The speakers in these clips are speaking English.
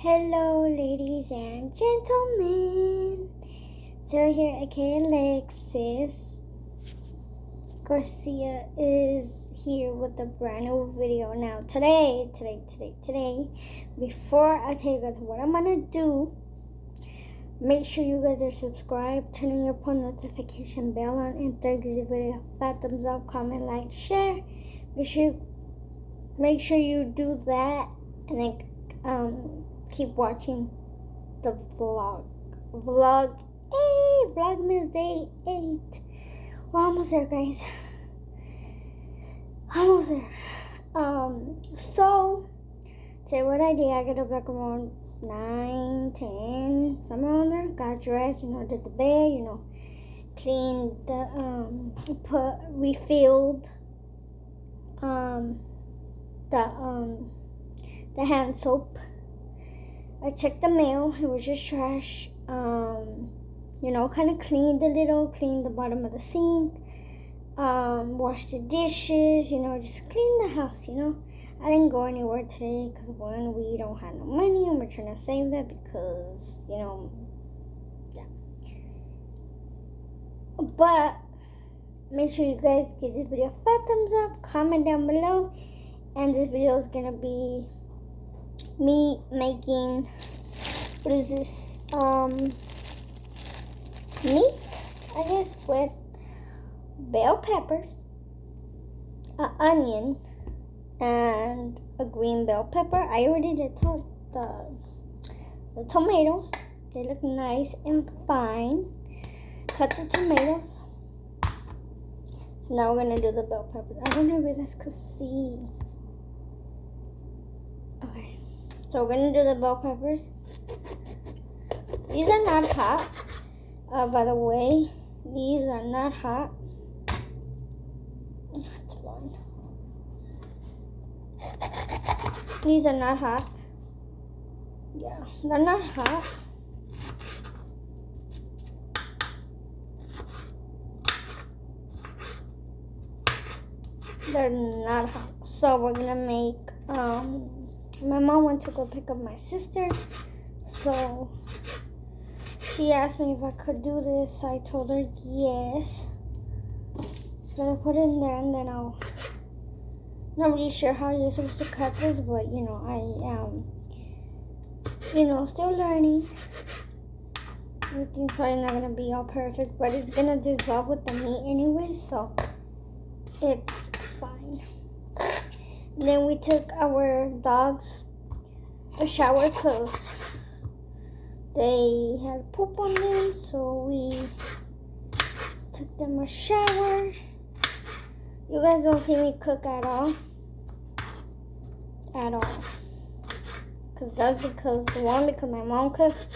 Hello, ladies and gentlemen. Sara here, aka Alexis. Garcia is here with a brand new video. Now, today, before I tell you guys what I'm gonna do, make sure you guys are subscribed, turn on your post notification bell on, and give the video a fat thumbs up, comment, like, share. Make sure you do that, and then keep watching the VlogMas Day 8. We're almost there, guys. Almost there. So today what I did, I got up like around 9, 10, somewhere around there. Got dressed, did the bed, cleaned the refilled the hand soap. I checked the mail. It was just trash. Kind of cleaned the bottom of the sink. Washed the dishes. Just clean the house. I didn't go anywhere today because one, we don't have no money and we're trying to save that because yeah. But make sure you guys give this video a fat thumbs up, comment down below, and this video is gonna be me making, what is this, meat, I guess, with bell peppers, an onion, and a green bell pepper. I already did the tomatoes. They look nice and fine. Cut the tomatoes. So now we're gonna do the bell peppers. I don't know if you guys could see. Okay. So we're gonna do the bell peppers. These are not hot. By the way, these are not hot. It's fine. These are not hot. Yeah, they're not hot. They're not hot. So we're gonna make my mom went to go pick up my sister, so she asked me if I could do this. I told her yes. Just gonna put it in there, and then I'm not really sure how you're supposed to cut this, but I am still learning. Everything's probably not gonna be all perfect, but it's gonna dissolve with the meat anyway, so it's fine. Then we took our dogs a shower because they had poop on them, so we took them a shower. You guys don't see me cook at all. Because my mom cooks.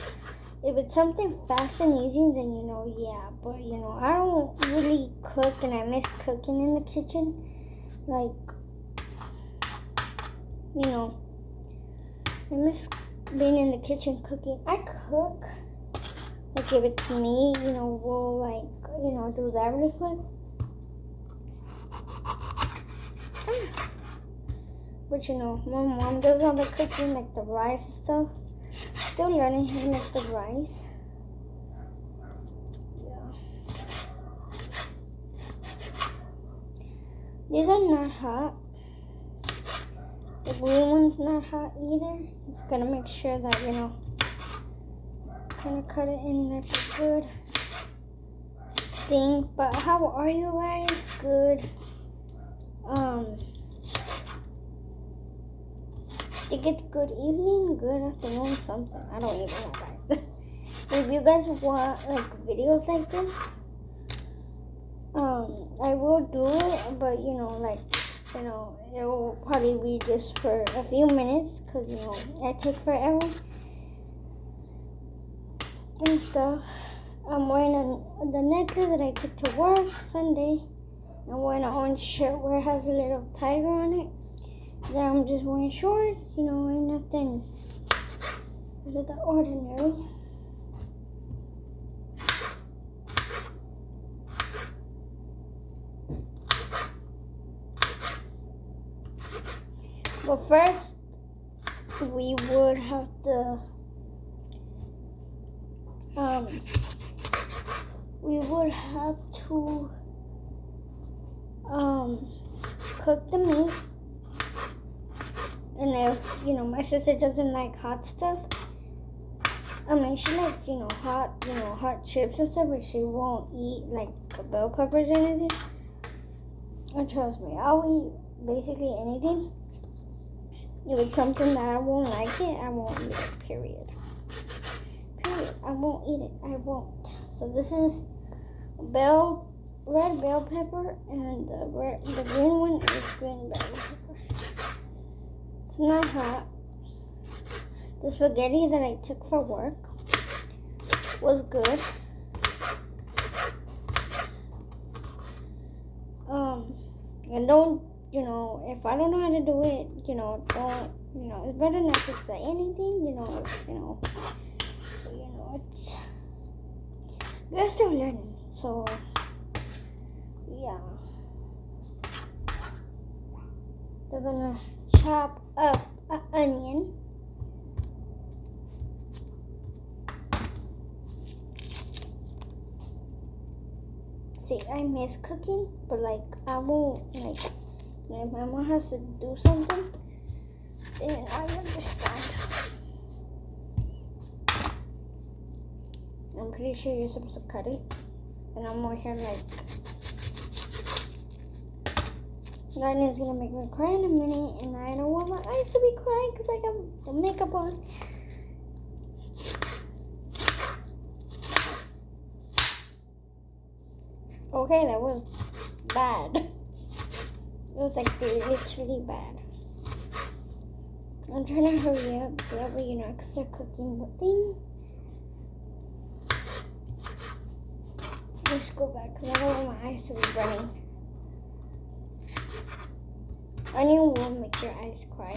If it's something fast and easy, then yeah. But I don't really cook, and I miss cooking in the kitchen. Like, I miss being in the kitchen cooking. I cook. Like, if it's me, we'll do that really quick. But my mom does all the cooking, like the rice and stuff. Still learning how to make the rice. Yeah. These are not hot. The green one's not hot either. Just gonna make sure that, kind of cut it in like a good thing. But how are you guys? Good. I think it's good evening, good afternoon, something. I don't even know, guys. If you guys want videos like this, I will do it, but it will probably be just for a few minutes because I take forever and stuff. I'm wearing the necklace that I took to work Sunday. I'm wearing an orange shirt where it has a little tiger on it. Then I'm just wearing shorts, ain't nothing out of the ordinary. But first, we will would have to cook the meat. And if, my sister doesn't like hot stuff, I mean, she likes, hot chips and stuff, but she won't eat, like, bell peppers or anything. And trust me, I'll eat basically anything. If it's something that I won't like it, I won't eat it, period. I won't eat it. I won't. So this is red bell pepper, and the green one is green bell pepper. It's not hot. The spaghetti that I took for work was good. And don't, if I don't know how to do it, it's better not to say anything, it's, we're still learning, so, yeah. They're gonna chop up an onion. See, I miss cooking, but I won't, if my mom has to do something, then I understand. I'm pretty sure you're supposed to cut it, and I'm more here that is gonna make me cry in a minute, and I don't want my eyes to be crying because I got the makeup on. Okay, that was bad. It was literally bad. I'm trying to hurry up so that way, I can start cooking the thing. Let's go back because I don't want my eyes to be burning. Onion will make your eyes cry.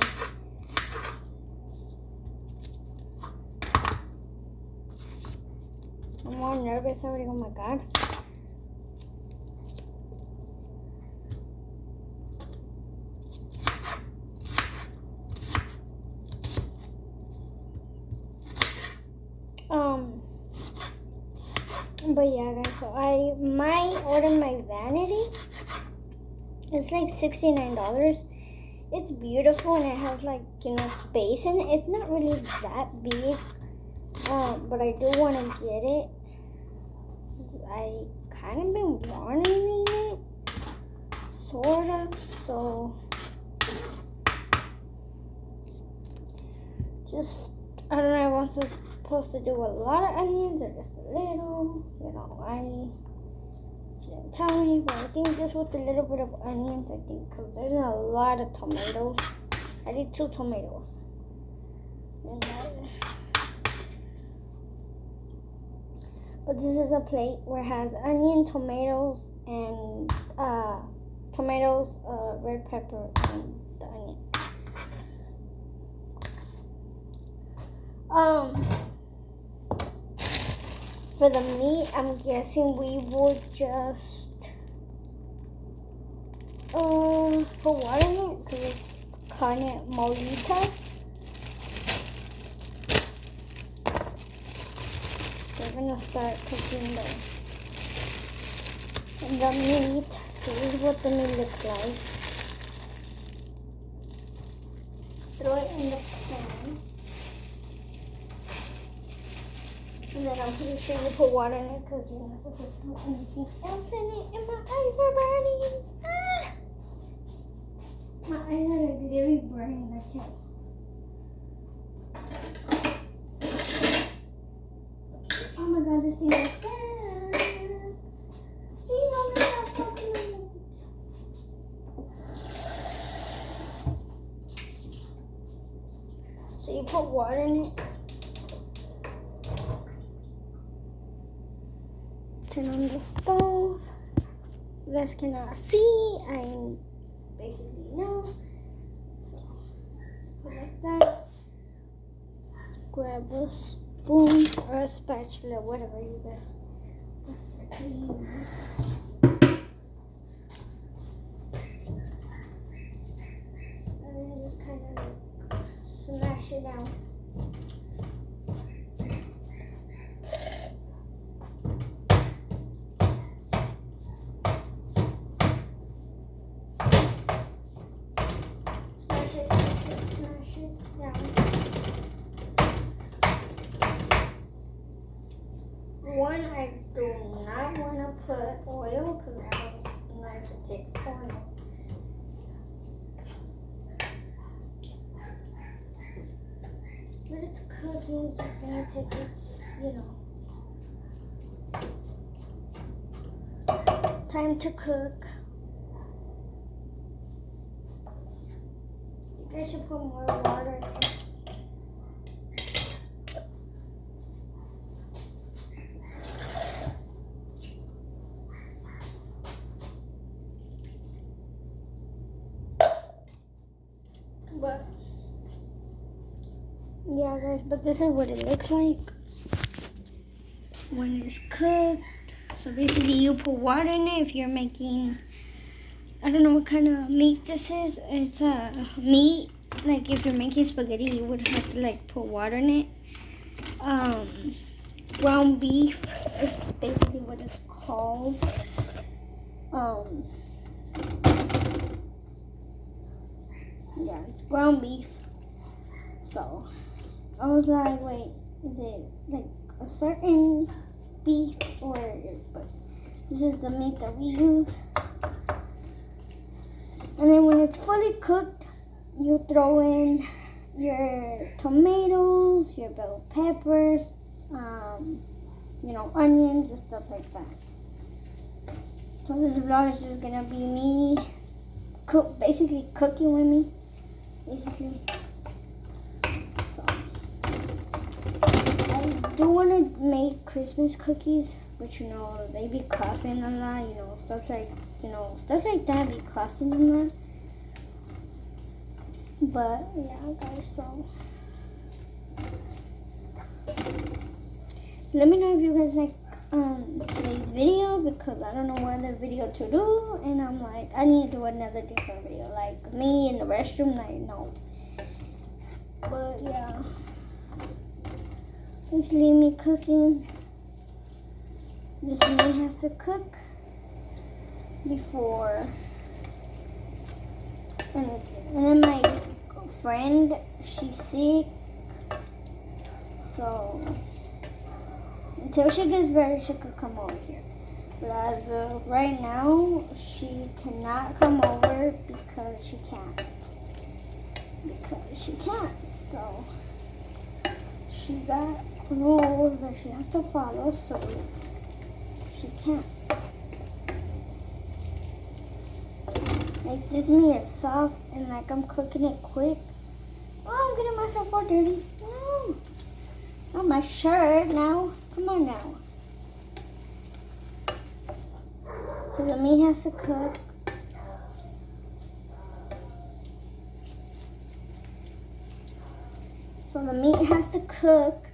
I'm more nervous already. Oh my god. But yeah, guys, so I might order my vanity. It's like $69. It's beautiful and it has space in it. It's not really that big, but I do want to get it. I kind of been wanting it, sort of. So just I don't know if I'm supposed to do a lot of onions or just a little. I didn't tell me, but I think just with a little bit of onions, because there's a lot of tomatoes. I did 2 tomatoes. But this is a plate where it has onion, tomatoes, and red pepper, and the onion. For the meat, I'm guessing we would just put water in it because it's carne molita. So we're gonna start cooking the meat. This is what the meat looks like. Throw it in the pan. And then I'm pretty sure you put water in it because you're not supposed to put anything else in it. And my eyes are burning. Ah! My eyes are literally burning. I can't. Oh my god, this thing is dead. Please don't let that fucking out. So you put water in it. Turn on the stove. You guys cannot see. I basically know. So put like that. Grab a spoon or a spatula, whatever you guys prefer to use. And then just kind of smash it out. Smash it down. One, I do not want to put oil because I don't know if it takes oil. But it's cookies, it's gonna take its, time to cook. I should put more water in it. But yeah, guys, but this is what it looks like when it's cooked. So basically you put water in it if you're making, I don't know what kind of meat this is. It's a meat, like if you're making spaghetti, you would have to like put water in it. Ground beef is basically what it's called. Yeah, it's ground beef. So I was like, wait, is it like a certain beef or? But this is the meat that we use. And then when it's fully cooked, you throw in your tomatoes, your bell peppers, onions and stuff like that. So this vlog is just gonna be me basically cooking with me, basically. So I do want to make Christmas cookies, but they be costing a lot, stuff like that be costing a lot. But yeah, guys, so let me know if you guys like today's video, because I don't know what other video to do, and I'm like, I need to do another different video, like me in the restroom, like, no. But yeah, just leave me cooking. This meat has to cook before anything. And then my friend, she's sick, so until she gets better, she could come over here. But as of right now, she cannot come over because she can't. So she got rules that she has to follow, so she can't. Like, this meat is soft and like I'm cooking it quick. Oh, I'm getting myself all dirty. No, not my shirt now. Come on now. So the meat has to cook. So the meat has to cook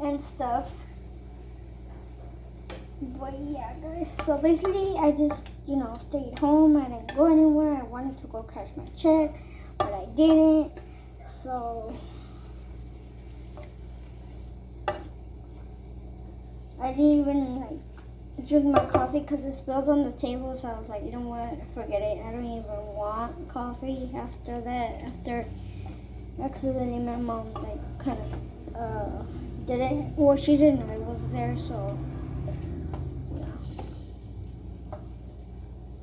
and stuff. But yeah, guys. So basically, I just, stayed home. I didn't go anywhere. I wanted to go cash my check, but I didn't. So I didn't even drink my coffee because it spilled on the table. So I was like, you know what? Forget it. I don't even want coffee after that. After accidentally my mom kind of did it. Well, she didn't know I was there, so yeah.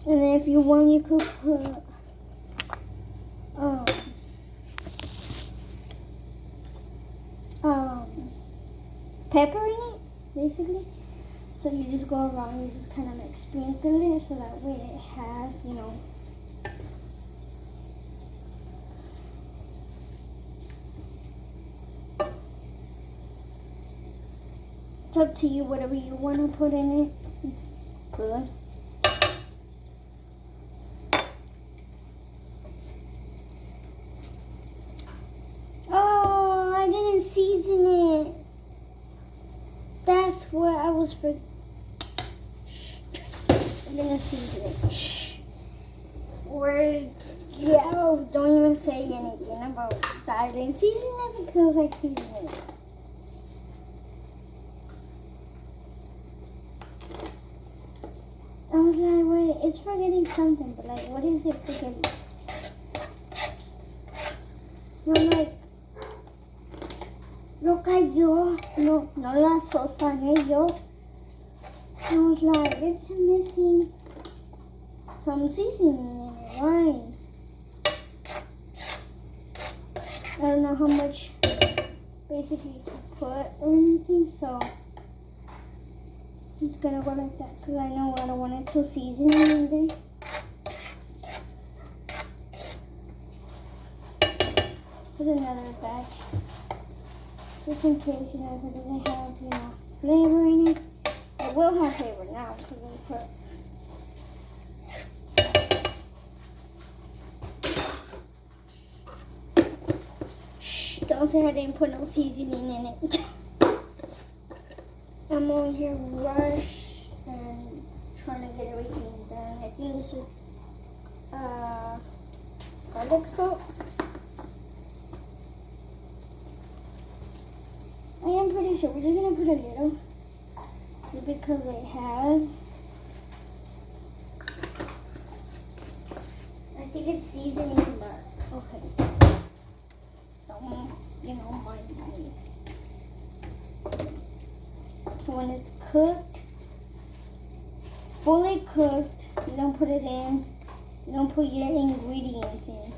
And then if you want, you could put pepper in it, basically. So you just go around, you just kind of sprinkle it, so that way it has, it's up to you, whatever you want to put in it. It's good. Oh, I didn't season it. That's what I was for. I'm gonna season it. Shh. Yeah, don't even say anything about that I didn't season it because I seasoned it. I was like, wait, it's forgetting something, but like, what is it forgetting? And I'm like, lo cayó, no la sosané yo. I was like, it's missing some seasoning in it, right? I don't know how much basically to put or anything, so I'm just gonna go like that because I know I don't want it to season anything. Put another batch just in case, if it doesn't have, flavor in it. It will have flavor now because I put. Don't say I didn't put no seasoning in it. I'm over here rush and trying to get everything done. I think this is garlic salt. I am pretty sure we're just gonna put a little, just because it has. I think it's seasoning, but okay. Mind me. So when it's cooked, fully cooked, you don't put it in, you don't put your ingredients in.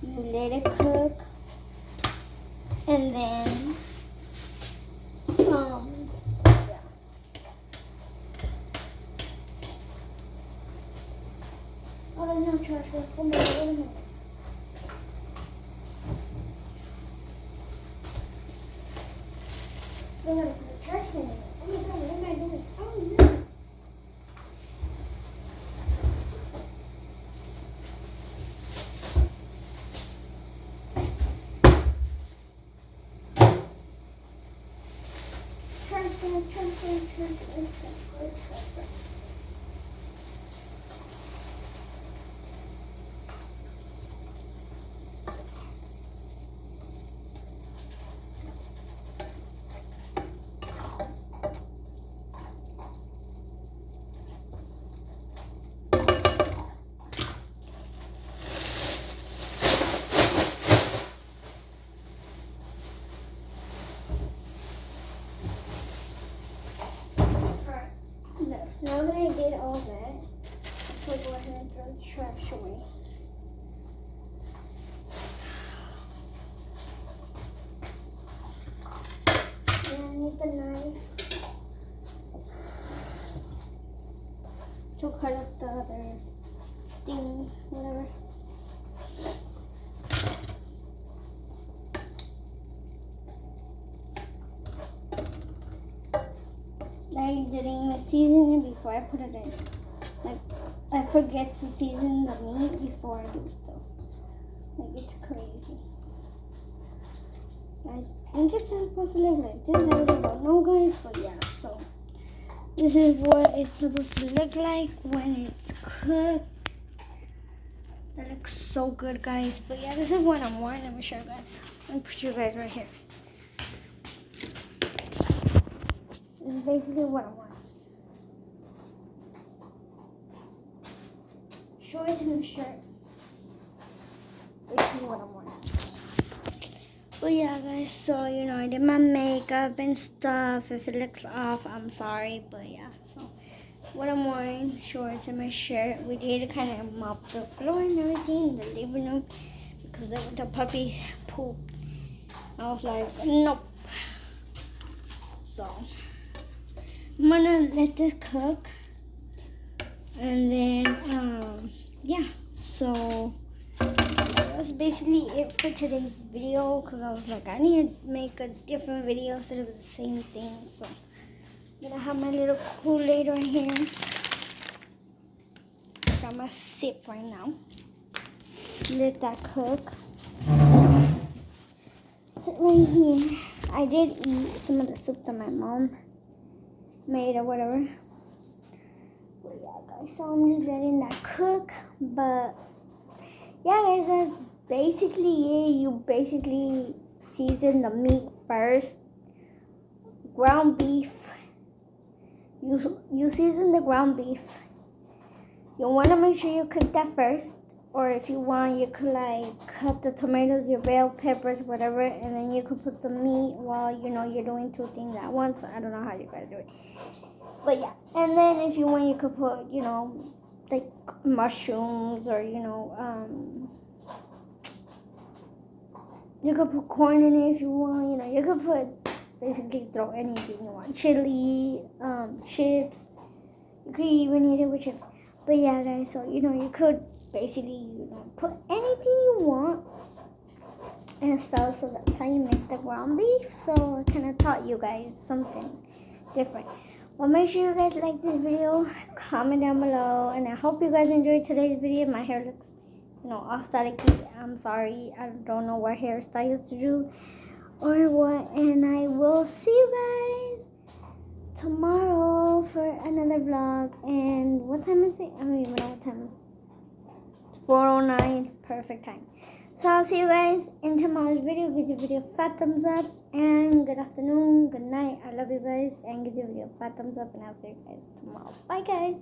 You let it cook, and then, yeah. Oh, there's no trash. Wait a minute. I gotta put a trash can in it. Oh my god, what am I doing? Oh no. Trash. Now that I did all that, I'll go ahead and throw the trash away. And I need the knife to cut up the other thing, whatever. I didn't even season it before I put it in. Like, I forget to season the meat before I do stuff. Like, it's crazy. I think it's supposed to look like this. I really don't know, guys, but yeah, so this is what it's supposed to look like when it's cooked. That looks so good, guys. But yeah, this is what I'm wearing. Let me show you guys. Let me put you guys right here. This is basically what I'm wearing. Shorts and a shirt. Basically what I'm wearing. But yeah, guys, so I did my makeup and stuff. If it looks off, I'm sorry. But yeah, so what I'm wearing, shorts and my shirt. We did kind of mop the floor and everything in the living room because the puppies pooped. I was like, nope. So I'm gonna let this cook, and then yeah. So that's basically it for today's video, because I was like, I need to make a different video instead of the same thing. So I'm gonna have my little Kool-Aid right here. I'm gonna sip right now. Let that cook. Sit right here. I did eat some of the soup that my mom made or whatever. But yeah, guys, so I'm just letting that cook. But yeah, guys, that's basically it. You basically season the meat first. Ground beef. You season the ground beef. You want to make sure you cook that first. Or if you want, you could like cut the tomatoes, your bell peppers, whatever, and then you could put the meat while you're doing two things at once. I don't know how you guys do it, but yeah. And then if you want, you could put like mushrooms or you could put corn in it if you want. You could put basically throw anything you want. Chili, chips. You could even eat it with chips. But yeah, guys. So you could basically put anything you want and stuff. So that's how you make the ground beef. So I kind of taught you guys something different. Well, make sure you guys like this video, comment down below, and I hope you guys enjoyed today's video. My hair looks all staticky. I'm sorry, I don't know what hairstyles to do or what, and I will see you guys tomorrow for another vlog. And what time is it? I don't even know what time it is. 4:09, perfect time. So I'll see you guys in tomorrow's video. Give the video a fat thumbs up, and good afternoon, good night. I love you guys, and give the video a fat thumbs up, and I'll see you guys tomorrow. Bye, guys.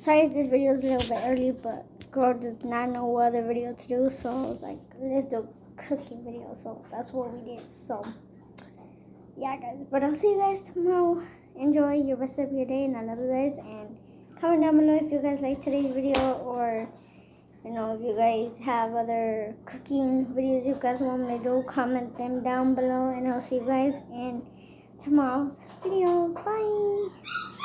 Sorry if this video is a little bit early, but girl does not know what other video to do, so I was like, let's do a cooking video. So that's what we did. So yeah, guys, but I'll see you guys tomorrow. Enjoy your rest of your day, and I love you guys. And comment down below if you guys like today's video, or if you guys have other cooking videos you guys want me to do. Comment them down below, and I'll see you guys in tomorrow's video. Bye.